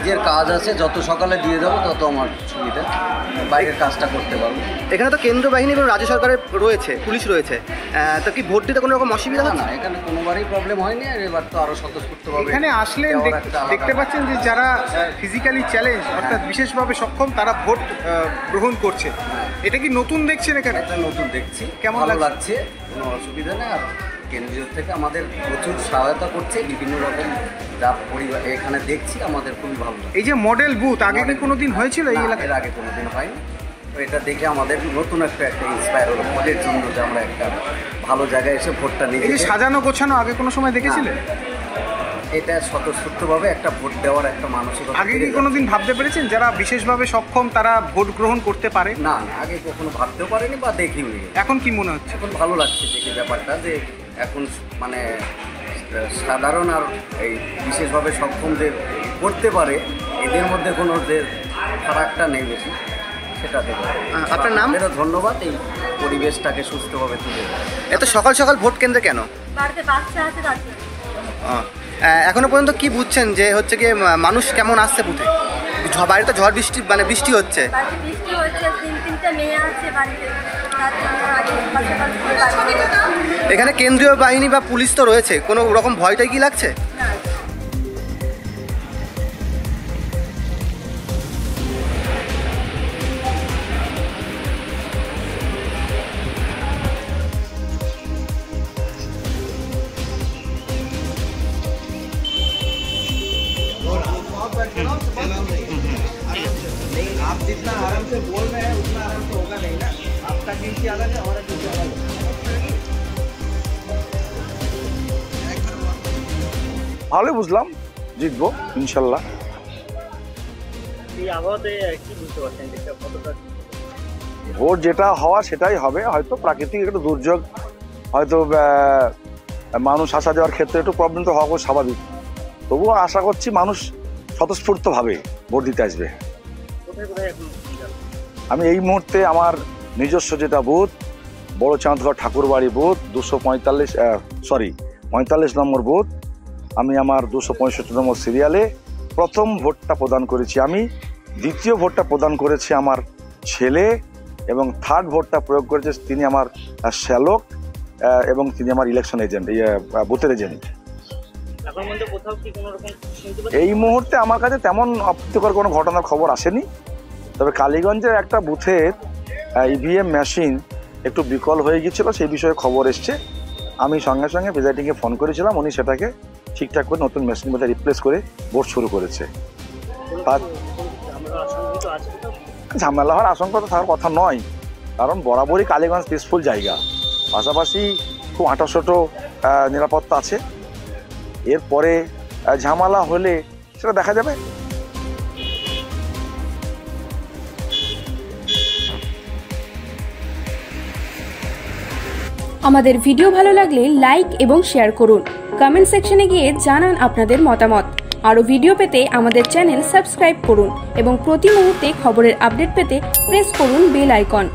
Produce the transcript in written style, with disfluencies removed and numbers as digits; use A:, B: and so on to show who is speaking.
A: নিজের কাজ আছে, যত সকালে দিয়ে দেবো তত আমার সুবিধা, বাইরের কাজটা করতে পারবো।
B: এখানে তো কেন্দ্র বাহিনী এবং রাজ্য সরকারের রয়েছে, পুলিশ রয়েছে, তো কি ভোট দিতে কোনো রকম অসুবিধা
A: না? এখানে কোনোবারই প্রবলেম হয়নি, আর এবার তো আরও স্বতঃস্ফূর্তভাবে
C: এখানে আসলে দেখতে পাচ্ছেন যে যারা ফিজিক্যালি চ্যালেঞ্জ অর্থাৎ বিশেষভাবে সক্ষম তারা ভোট গ্রহণ করছে। এটা কি নতুন দেখছেন এখানে?
A: এটা নতুন দেখছি,
C: কেমন
A: লাগছে? কোনো অসুবিধা নেই। আর কেন্দ্রীয় থেকে আমাদের প্রচুর সহায়তা করছে, বিভিন্ন রকম যা পরিবার এখানে দেখছি আমাদের খুবই ভালো।
C: এই যে মডেল বুথ আগে কি কোনোদিন হয়েছিল এই এলাকায়?
A: এর আগে কোনোদিন হয়নি, তো এটা দেখে আমাদের নতুন একটা ইন্সপায়ার হলো ভোটের জন্য, যে আমরা একটা ভালো জায়গায় এসে ভোটটা নিয়ে।
C: এই যে সাজানো গোছানো আগে কোনো সময় দেখেছিলেন?
A: এটা স্বতঃস্ফূর্তভাবে একটা ভোট দেওয়ার একটা মানসিকতা।
C: আগে কি কোনোদিন ভাবতে পেরেছেন যারা বিশেষভাবে সক্ষম তারা ভোট গ্রহণ করতে পারে?
A: না, আগে কখনো ভাবতেও পারেনি বা দেখিওনি।
C: এখন কি মনে হচ্ছে?
A: এখন ভালো লাগছে দেখে ব্যাপারটা, যে এখন মানে সাধারণ আর এই বিশেষভাবে সক্ষম যে করতে পারে, এদের মধ্যে কোনো যে ফারাকটা নেই বেশি, সেটা দেখে।
B: আপনার নাম?
A: ধন্যবাদ এই পরিবেশটাকে সুস্থভাবে তুলে দেয়।
B: এত সকাল সকাল ভোট কেন্দ্রে কেন?
D: বাড়িতে বাচ্চা আছে তাতে।
B: এখনো পর্যন্ত কি বুঝছেন যে হচ্ছে গিয়ে মানুষ কেমন আসছে বুথে? বাড়িতে ঝড় বৃষ্টি মানে বৃষ্টি হচ্ছে,
D: বাড়িতে বৃষ্টি হচ্ছে, 3-3টা মেয়ে আছে বাড়িতে, তার জন্য আগে
B: এখানে কেন্দ্রীয় বাহিনী বা পুলিশ তো রয়েছে, কোনো রকম ভয়টাই কি লাগছে?
D: না।
E: आप जितना आराम से बोल रहे हैं उतना आराम से होगा नहीं ना। आपका ड्यूटी अलग है, हमारा ड्यूटी अलग है।
F: ভালোই বুঝলাম, জিতবো ইনশাল্লাহ।
E: এই আবহাওয়াতে কি বুঝতে পারছেন যে কতটা
F: ভোট যেটা হওয়া সেটাই হবে। হয়তো প্রাকৃতিক একটা দুর্যোগ, হয়তো মানুষ আসা যাওয়ার ক্ষেত্রে একটু প্রবলেম তো হওয়া স্বাভাবিক, তবুও আশা করছি মানুষ স্বতঃস্ফূর্তভাবে ভোট দিতে আসবে। আমি এই মুহূর্তে আমার নিজস্ব যেটা বুথ, বড় চাঁদগড় ঠাকুরবাড়ি বুথ 45 নম্বর বুথ, আমি আমার 265 নম্বর সিরিয়ালে প্রথম ভোটটা প্রদান করেছি আমি, দ্বিতীয় ভোটটা প্রদান করেছি আমার ছেলে, এবং থার্ড ভোটটা প্রয়োগ করেছে তিনি আমার শ্যালক, এবং তিনি আমার ইলেকশন এজেন্ট, বুথের এজেন্ট। এই মুহূর্তে আমার কাছে তেমন অপ্রীতিকর কোনো ঘটনার খবর আসেনি, তবে কালীগঞ্জের একটা বুথের ইভিএম মেশিন একটু বিকল হয়ে গিয়েছিল, সেই বিষয়ে খবর এসছে। আমি সঙ্গে সঙ্গে প্রেসিডেন্টকে ফোন করেছিলাম, উনি সেটাকে ঠিকঠাক করে নতুন মেশিন মধ্যে রিপ্লেস করে ভোট শুরু করেছে। ঝামেলা হওয়ার আশঙ্কা তো থাকার কথা নয়, কারণ বরাবরই কালীগঞ্জ পিসফুল জায়গা, পাশাপাশি খুব আঁটাশোটো নিরাপত্তা আছে। এরপরে ঝামেলা হলে সেটা দেখা যাবে।
G: আমাদের ভিডিও ভালো লাগলে লাইক এবং শেয়ার করুন, কমেন্ট সেকশনে গিয়ে জানান আপনাদের মতামত। আরও ভিডিও পেতে আমাদের চ্যানেল সাবস্ক্রাইব করুন এবং প্রতি মুহূর্তে খবরের আপডেট পেতে প্রেস করুন বেল আইকন।